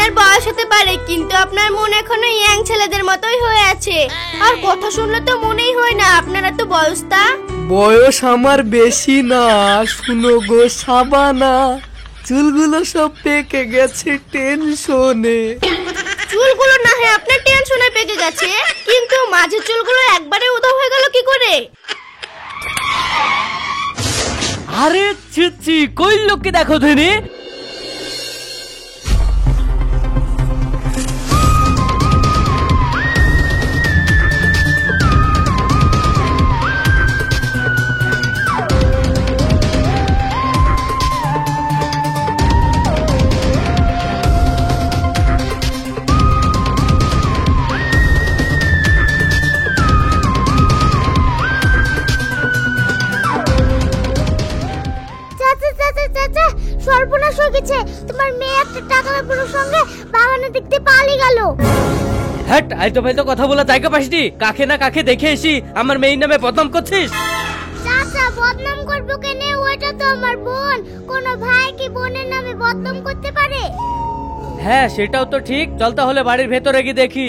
আপনার বয়স হতে পারে কিন্তু আপনার মন এখনো ইয়াং ছেলেদের মতোই হয়ে আছে। আর কথা শুনলে তো মনেই হয় না আপনার এত বয়সটা। বয়স আমার বেশি না, শুনো গো সাবানা, চুলগুলো সব পেকে গেছে টেনশনে। চুলগুলো না হয় আপনার টেনশনে পেকে গেছে, কিন্তু মাঝের চুলগুলো একবারে উধাও হয়ে গেল কি করে? আরে ছি, কই লোককে দেখো ধনী। সর্বনাশ হয়ে গেছে, তোমার মেয়ে একটা টাকলা বুড়োর সঙ্গে বাগানে দেখতে পালিয়ে গেল। হ্যাট, আইতো ভাই তো কথা বলা জায়গা পাসনি, কাকে না কাকে দেখে এসি আমার মেয়ের নামে বদনাম করছিস। চাচা বদনাম করবো কেন? ওটা তো আমার বোন, কোন ভাই কি বোনের নামে বদনাম করতে পারে? হ্যাঁ সেটাও তো ঠিক, চল তাহলে বাড়ির ভেতরে গিয়ে দেখি।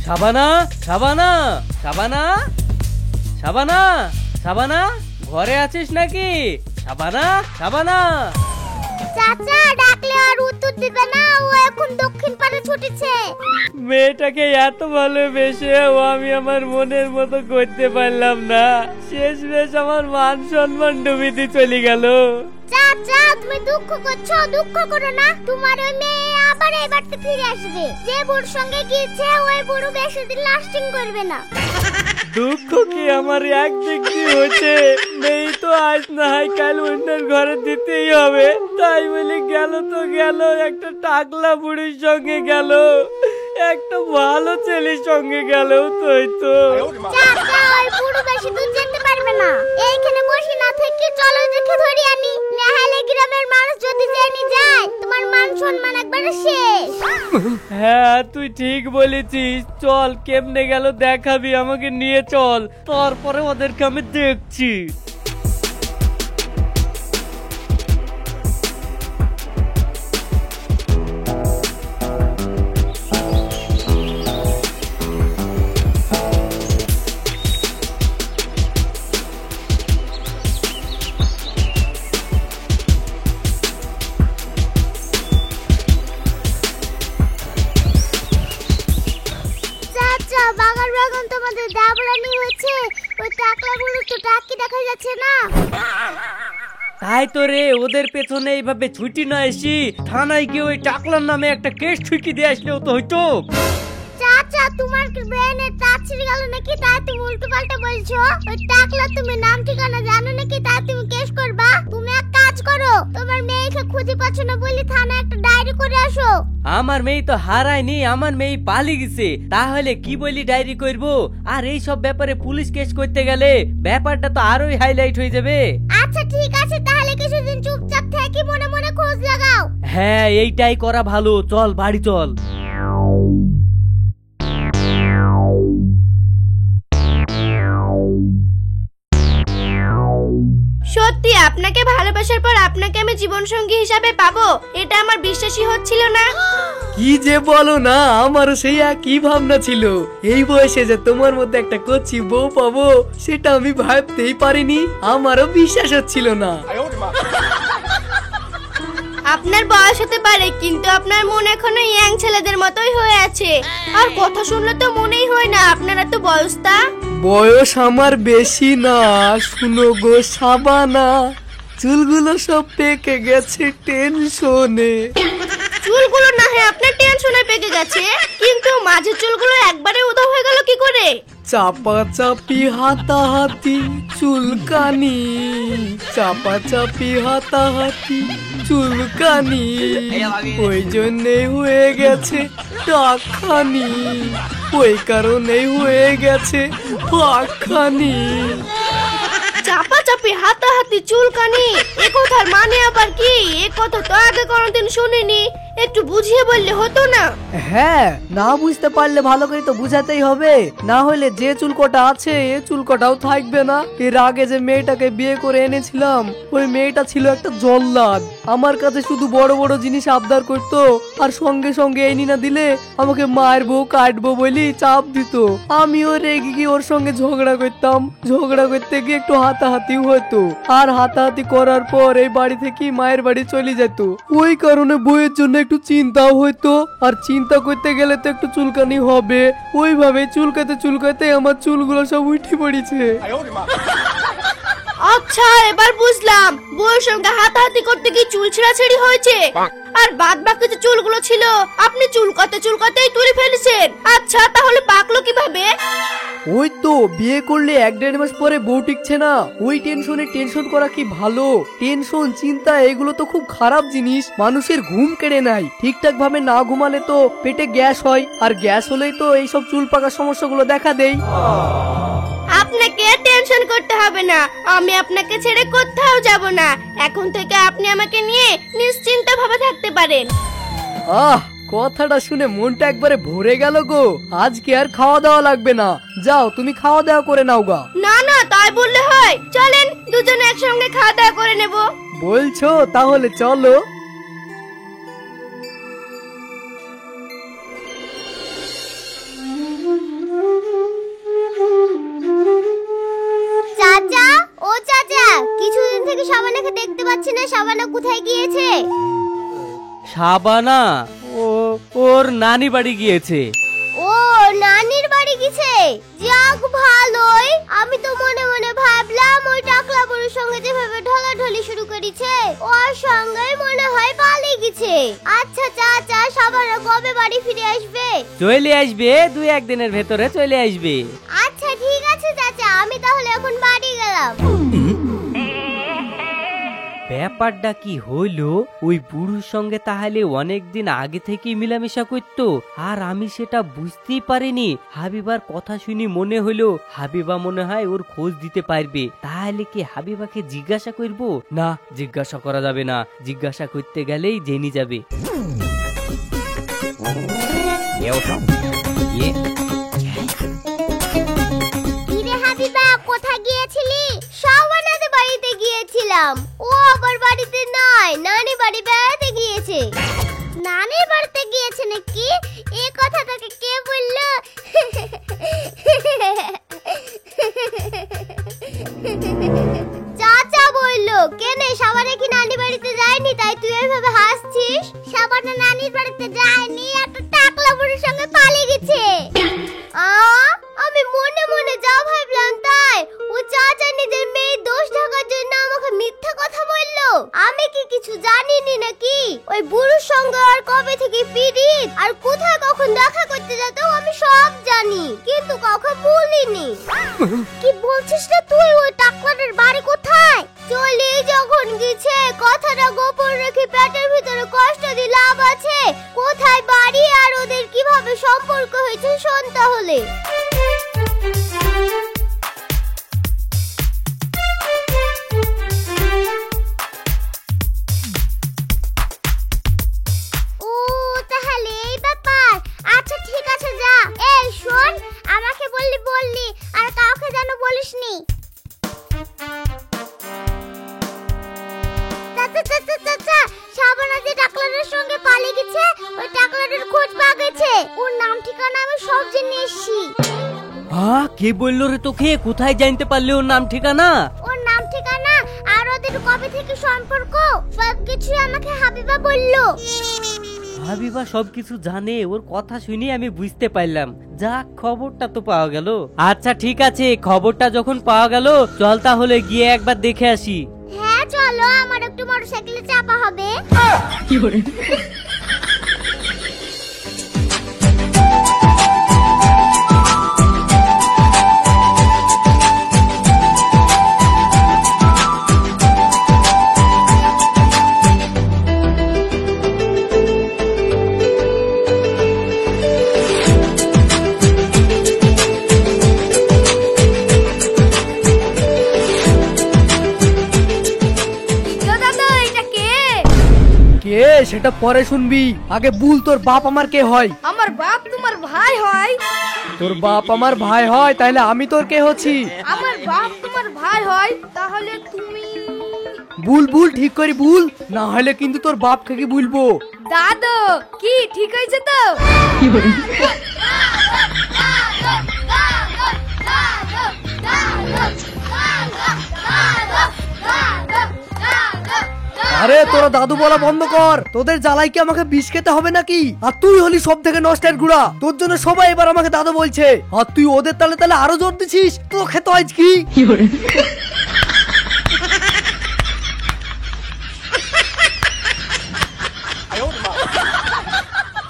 শাবানা, শাবানা, শাবানা, শাবানা, শাবানা, ঘরে আছিস নাকি? শাবানা, শাবানা। চাচা ডাকলে আর উত্তর দিবে না, ও এখন দক্ষিণ পাড়ে ছুটেছে। মেয়েটাকে এত ভালোবেসে ও আমি আমার মনের মতো করতে পারলাম না, শেষমেশ আমার মান সম্মান ডুবিতে চলে গেল। চাচা তুমি দুঃখ করছো, দুঃখ করো না, তোমার ওই মেয়ে আবার এই বাড়িতে ফিরে আসবে। যে বুড়োর সঙ্গে গিয়েছে ওই বুড়ো বেশি দিন লাস্টিং করবে না। দুঃখ কি আমার একদিক দিয়ে হচ্ছে, মেয়ে তো আজ না হয় কাল অন্যের ঘরে দিতেই হবে, তাই বলে গেল তো গেল, একটা টাকলা বুড়ির সঙ্গে গেল, একটা ভালো ছেলের সঙ্গে গেল। তো চাচা ওই বুড়ো বেশি দূর যেতে পারবে না, এইখানে বসে না থেকে চলো দেখে ধরে আনি, নাহলে গ্রামের মানুষ যদি জেনে যায় তোমার মান সম্মান একবারে শেষ। হ্যাঁ তুই ঠিক বলেছিস, চল কেমনে গেল দেখাবি, আমাকে নিয়ে চল, তারপরে ওদেরকে আমি দেখছি। তাই তো রে, ওদের পেছনে এইভাবে ছুটি না এসি থানায় গিয়ে ওই টাকলার নামে একটা কেস ছুটি দিয়ে আসলেও তো হইতো। চাচা তোমার কি ব্রেনে টাচ ছিড়ে গেল নাকি? তাই তুমি উল্টো পাল্টা বলছো। ওই টাকলা তুমি নাম ঠিকানা জানো নাকি? তাই তুমি কেস করবা? তুমি এক কাজ করো, তোমার মেয়েকে খুঁজে পাচ্ছ না বলি থানায় একটা ডায়েরি করে আসো। আমার মেয়ে তো হারায়নি, আমার মেয়ে পালিয়ে গেছে, তাহলে কি বলি ডায়েরি করব? আর এই সব ব্যাপারে পুলিশ কেস করতে গেলে ব্যাপারটা তো আরোই হাইলাইট হয়ে যাবে। আচ্ছা ঠিক আছে, তাহলে কিছুদিন চুপচাপ থেকে মনে মনে খোঁজ লাগাও। হ্যাঁ এইটাই করা ভালো, চল বাড়ি চল। সত্যি আপনাকে ভালোবাসার পর আপনাকে আমি জীবন সঙ্গী হিসাবে পাবো, এটা আমার বিশ্বাসই হচ্ছিল না। কি যে বলো না, আমারও সেই একই ভাবনা ছিল। এই বয়সে যে তোমার মধ্যে একটা কচি বউ পাবো সেটা আমি ভাবতেই পারিনি, আমারও বিশ্বাস হচ্ছিল না। আপনার বয়স হতে পারে কিন্তু আপনার মন এখনো ইয়াং ছেলেদের মতোই হয়ে আছে। আর কথা শুনলে তো মনেই হয় না আপনার এত বয়সটা। বয়স আমার বেশি না, শুনো গো সাবানা, চুলগুলো সব পেকে গেছে টেনশনে। চুলগুলো না হয় আপনার টেনশনে পেকে গেছে, কিন্তু মাঝের চুলগুলো একবারে উধাও হয়ে গেল কি করে? চাপা চাপি হাতাহাতি চুলকানি, চাপা চাপি হাতাহাতি চুলকানি, ওই জন্যই হয়ে গেছে টাকখানি, ওই কারণেই হয়ে গেছে ফাঁকখানি। চাপাচাপি হাতাহাতি চুলকানি, এ কথার মানে আবার কি? এ কথা তো আগে কোনোদিন শুনিনি, একটু বুঝিয়ে বললে হতো না? হ্যাঁ, না বুঝতে পারলে ভালো করে তো বুঝাতেই হবে, না হলে যে চুলকটা আছে এ চুলকটাও থাকবে না। এর আগে যে মেয়েটাকে বিয়ে করে এনেছিলাম ওই মেয়েটা ছিল একটা জল্লাদ। আমার কাছে শুধু বড় বড় জিনিস আবদার করতো আর সঙ্গে সঙ্গে এনে না দিলে আমাকে মারবো কাটবো বলি চাপ দিত। আমিও রেগে গিয়ে ওর সঙ্গে ঝগড়া করতাম, ঝগড়া করতে গিয়ে একটু হাতাহাতি হতো, আর হাতাহাতি করার পর এই বাড়ি থেকে মায়ের বাড়ি চলে যেত। ওই কারণে বইয়ের জন্য একটু চিন্তাও হইতো, আর চিন্তা করতে গেলে তো একটু চুলকানি হবে। ওইভাবে চুলকাতে চুলকাতে আমার চুলগুলো সব উঠে পড়েছে। আচ্ছা এবার বুঝলাম, বউয়ের সঙ্গে হাতাহাতি করতে গিয়ে চুল ছেঁড়াছেড়ি হয়েছে, আর বাদ বাকি যে চুলগুলো ছিল আপনি চুলকাতেই তুলে ফেলেছেন। আচ্ছা তাহলে পাকলো কিভাবে? ওই তো বিয়ে করলে 1-1.5 মাস পরে বউ টিকছে না, ওই টেনশন করা কি ভালো? টেনশন চিন্তা এগুলো তো খুব খারাপ জিনিস, মানুষের ঘুম কেড়ে নেয়। ঠিকঠাক ভাবে না ঘুমালে তো পেটে গ্যাস হয়, আর গ্যাস হলেই তো এইসব চুল পাকার সমস্যাগুলো দেখা দেয়। আপনাকে টেনশন করতে হবে না, আমি আপনাকে ছেড়ে কোথাও যাব না। এখন থেকে আপনি আমাকে নিয়ে নিশ্চিন্ত ভাবে থাকতে পারেন। আহ, কথাটা শুনে মনটা একবারে ভরে গেল গো। আজকে আর খাওয়া দাওয়া লাগবে না, যাও তুমি খাওয়া দাওয়া করে নাও গা। না না তাই বললে হয়, চলেন দুজনে একসঙ্গে খাওয়া দাওয়া করে নেব। বলছো তাহলে চলো। চাচা, ও চাচা, কিছুদিন থেকে শাবানাকে দেখতে পাচ্ছি না। শাবানা কোথায় গিয়েছে? শাবানা ওর নানি বাড়ি গিয়েছে। ও নানির বাড়ি গেছে, যাক ভালোই। আমি তো মনে মনে ভাবলাম ওই টাকলা বুড়ির সঙ্গে যেভাবে ঢলাঢলি শুরু করেছে ওর সঙ্গেই মনে হয় পালিয়ে গেছে। আচ্ছা চাচা, শাবানা কবে বাড়ি ফিরে আসবে? চলে আসবে, 2-1 দিনের ভেতরে চলে আসবে। আচ্ছা ঠিক আছে চাচা, আমি তাহলে এখন বাড়ি গেলাম। ব্যাপারটা কি হইলো? ওই বুড়োর সঙ্গে তাহলে অনেকদিন আগে থেকেই মিলামেশা করতো, আর আমি সেটা বুঝতেই পারিনি। হাবিবার কথা শুনি মনে হলো হাবিবা মনে হয় ওর খোঁজ দিতে পারবে। তাহলে কি হাবিবাকে জিজ্ঞাসা করব? না, জিজ্ঞাসা করা যাবে না, জিজ্ঞাসা করতে গেলেই জেনে যাবে। কিরে হাবিবা, কোথায় গিয়েছিলি? শাবানাদের বাড়িতে গিয়েছিলাম। ও আবার বাড়িতে নয়, নানি বাড়ি বেড়াতে গিয়েছে। নানির বাড়িতে গিয়েছে নাকি? এই কথা তোকে কে বললো? চাচা বললো। কেন, শাবানা কি নানি বাড়িতে যায়নি তাই তুই এইভাবে হাসছিস? শাবানা নানির বাড়িতে যায়নি, একটা টাকলা বুড়ির সঙ্গে পালিয়ে গেছে। আমি মনে মনে যা ভাবলাম তাই। ও চাচা নিজের মেয়ের দোষ ঢাকার জন্য আমাকে মিথ্যা কথা বললো। আমি কি কিছু জানিনি নাকি? ওই বুড়োর সঙ্গে আর কবে থেকে পিরিত, আর কোথায় কখন দেখা করতে যেতেও আমি সব জানি, কিন্তু কাউকে বলিনি। কি বলছিস রে তুই? ওই টাকলাটার বাড়ি কোথায়? চলে যখন গেছে কথাটা গোপন রেখে পেটের ভিতরে কষ্ট দিয়ে লাভ আছে? কোথায় বাড়ি আর ওদের কিভাবে সম্পর্ক হয়েছে শোন তাহলে। ও তাহলে এই ব্যাপার। আচ্ছা ঠিক আছে যা। এই শোন, আমাকে বললি আর কাউকে যেন বলিসনি। চাচা, শাবানা যে টাকলাটার সঙ্গে পালিয়ে গেছে ওই টাকলাটার খোঁজ পাওয়া গেছে। ওর নাম ঠিকানা আমি সব জেনে এসেছি। কে বললো রে তোকে? কোথায় জানতে পারলে ওর নাম ঠিকানা? ওর নাম ঠিকানা আর ওদের কবে থেকে সম্পর্ক সবকিছু আমাকে হাবিবা বললো। হাবিবা সবকিছু জানে, ওর কথা শুনে আমি বুঝতে পারলাম। যাক, খবরটা তো পাওয়া গেল। আচ্ছা ঠিক আছে, খবরটা যখন পাওয়া গেল চল তাহলে গিয়ে একবার দেখে আসি। হ্যাঁ চলো, আমার একটু মোটরসাইকেলে চাপা হবে। কে সেটা পরে শুনবি, আগে বল তোর বাপ আমার কে হয়? আমার বাপ তোমার ভাই হয়। তোর বাপ আমার ভাই হয়, তাহলে আমি তোর কে হচ্ছি? আমার বাপ তোমার ভাই হয়, তাহলে তুমি বুল বুল ঠিক করে বুল, না হলে কিন্তু তোর বাপকে কি বলবো। দাদু। কি ঠিক হয়েছে তো? আরে তোরা দাদু বলা বন্ধ কর, তোদের জ্বালাই কি আমাকে বিষ খেতে হবে নাকি? আর তুই হলি সব থেকে নষ্টের গুড়া, তোর জন্য সবাই এবার আমাকে দাদু বলছে, আর তুই ওদের তালে তালে আরো জোর দিছিস। তো খেতে হয় কি?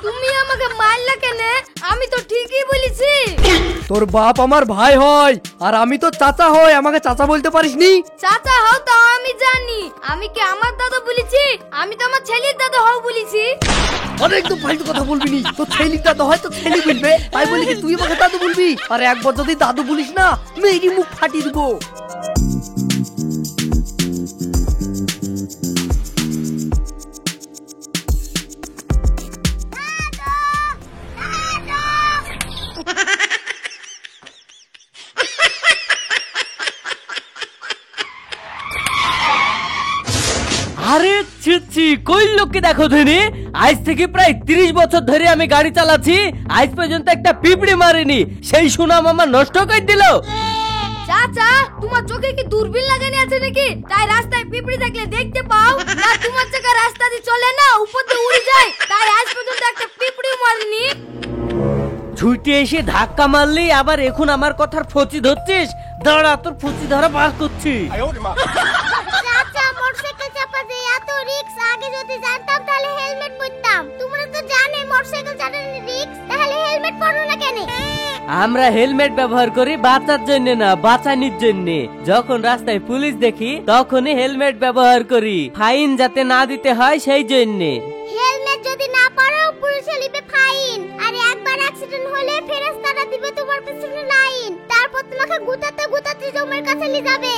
তুমি আমাকে মারলা কেন? আমি তো ঠিকই বলেছি। তোর বাপ আমার ভাই হয়, আর আমি তো চাচা হয়, আমাকে চাচা বলতে পারিসনি? চাচা হও তাও আমি জানি। আমি কি আমার দাদু বলেছি? আমি তো আমার ছেলের দাদু হও বলেছি। অনেক তো ফালতু কথা বলবি নি, তো ছেলে দাদু হয় তো ছেলে বলবে, তাই বলি কি তুই আমাকে দাদু বলবি? আর একবার যদি দাদু বলিস না, মেয়েরই মুখ ফাটিয়ে দেবো। আরে ছি, কই লোককে দেখো ধনী, আজ থেকে প্রায় 30 বছর ধরে আমি গাড়ি চালাচ্ছি, আজ পর্যন্ত একটা পিঁপড়ে মারিনি, সেই সুনাম আমার নষ্ট করে দিল। চাচা, তোমার চোখে কি দূরবীন লাগানো আছে নাকি? তাই রাস্তায় পিঁপড়ে থাকলে দেখতে পাও না? তোমার চাকা রাস্তা দিয়ে চলে না, উপর দিয়ে উড়ে যায়, তাই আজ পর্যন্ত একটা পিঁপড়েও মারিনি। ছুটে এসে ধাক্কা মারলি, আবার এখন আমার কথার ফচি ধরছিস? দাঁড়া, তোর ফচি ধরা বার করছি। চাচা মোটরসাইকেল চাপাতে এত রিস্ক, আগে যদি জানতাম তাহলে হেলমেট পরতাম। তোমরা তো জানোই মোটরসাইকেল চালানো রিস্ক, তাহলে হেলমেট পরো না কেন? আমরা হেলমেট ব্যবহার করি বাঁচার জন্য না, বাঁচানির জন্য। যখন রাস্তায় পুলিশ দেখি তখনই হেলমেট ব্যবহার করি, ফাইন যাতে না দিতে হয় সেই জন্য। হেলমেট যদি না পরো পুলিশে লিবে ফাইন, আর একবার অ্যাক্সিডেন্ট হলে ফেরেশতারা দিবে তোমার পিছনে লাইন, তারপর তোমাকে গুতাতে গুতাতে জমের কাছে নিয়ে যাবে।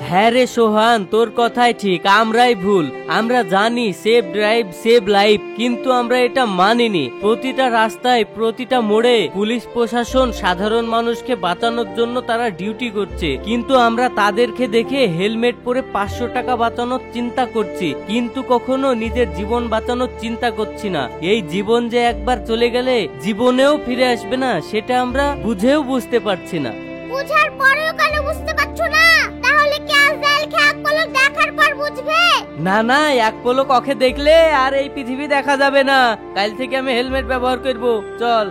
হ্যাঁ রে সোহান, তোর কথাই ঠিক, আমরাই ভুল। আমরা জানি সেভ ড্রাইভ সেভ লাইফ, কিন্তু আমরা এটা মানিনি। প্রতিটা রাস্তায় প্রতিটা মোড়ে পুলিশ প্রশাসন সাধারণ মানুষকে বাঁচানোর জন্য তারা ডিউটি করছে, কিন্তু আমরা তাদেরকে দেখে হেলমেট পরে 500 টাকা বাঁচানোর চিন্তা করছি, কিন্তু কখনো নিজের জীবন বাঁচানোর চিন্তা করছি না। এই জীবন যে একবার চলে গেলে জীবনেও ফিরে আসবে না, সেটা আমরা বুঝেও বুঝতে পারছি না। বুঝার পরেও কেন বুঝতে পারছো না? তাহলে কি আজ দেখে এক পলক দেখার পর বুঝবে? না না, এক পলক ওকে দেখলে আর এই পৃথিবী দেখা যাবে না। কাল থেকে আমি হেলমেট ব্যবহার করব, চল।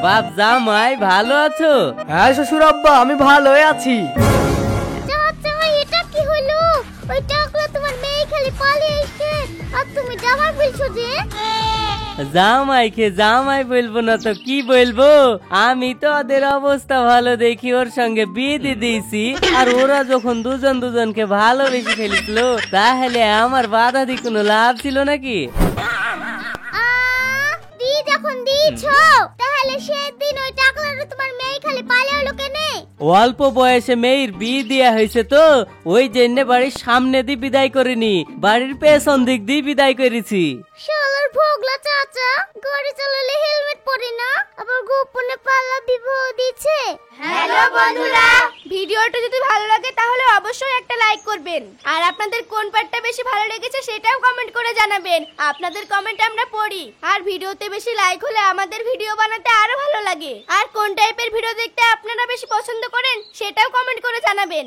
বাপ জামাই ভালো আছো? হ্যাঁ শ্বশুর আব্বা, আমি ভালোই আছি। চাচা এটা কি হলো? ওই টাকলা তোমার মেয়ে খালি পালিয়ে এসে, আর তুমি জামাই বলছো যে? জামাইকে জামাই বলবো না তো কি বলবো? আমি তো ওদের অবস্থা ভালো দেখি ওর সঙ্গে বিয়ে দিয়ে দিয়েছি, আর ওরা যখন দুজন দুজনকে ভালোবেসে ফেলেছিল, তাহলে আমার বাধা দিয়ে কোনো লাভ ছিল নাকি? দি যখন দিয়েছো, তাহলে সেদিন ওই টাকলাটা তোমার মেয়ে খালি পালিয়ে হলো কেনে? অল্প বয়সে মেয়ের বিয়ে দেয়া হয়েছে তো, ওই জন্য বাড়ির সামনে দিয়ে বিদায় করিনি, বাড়ির পেছন দিক দিয়ে বিদায় করেছি। শালার ভোগলা চাচা, গাড়ি চালালে হেলমেট পরে না, আবার গোপনে পালা বিবাহ দিচ্ছে। হ্যালো বন্ধুরা, ভিডিওটা যদি ভালো লাগে তাহলে অবশ্যই একটা লাইক করবেন, আর আপনাদের কোন পার্টটা বেশি ভালো লেগেছে সেটাও কমেন্ট করে জানাবেন। আপনাদের কমেন্ট আমরা পড়ি, আর ভিডিওতে বেশি লাইক হলে আমাদের ভিডিও বানাতে আরো ভালো লাগে। আর কোন টাইপের ভিডিও দেখতে আপনারা বেশি পছন্দ করেন সেটাও কমেন্ট করে জানাবেন।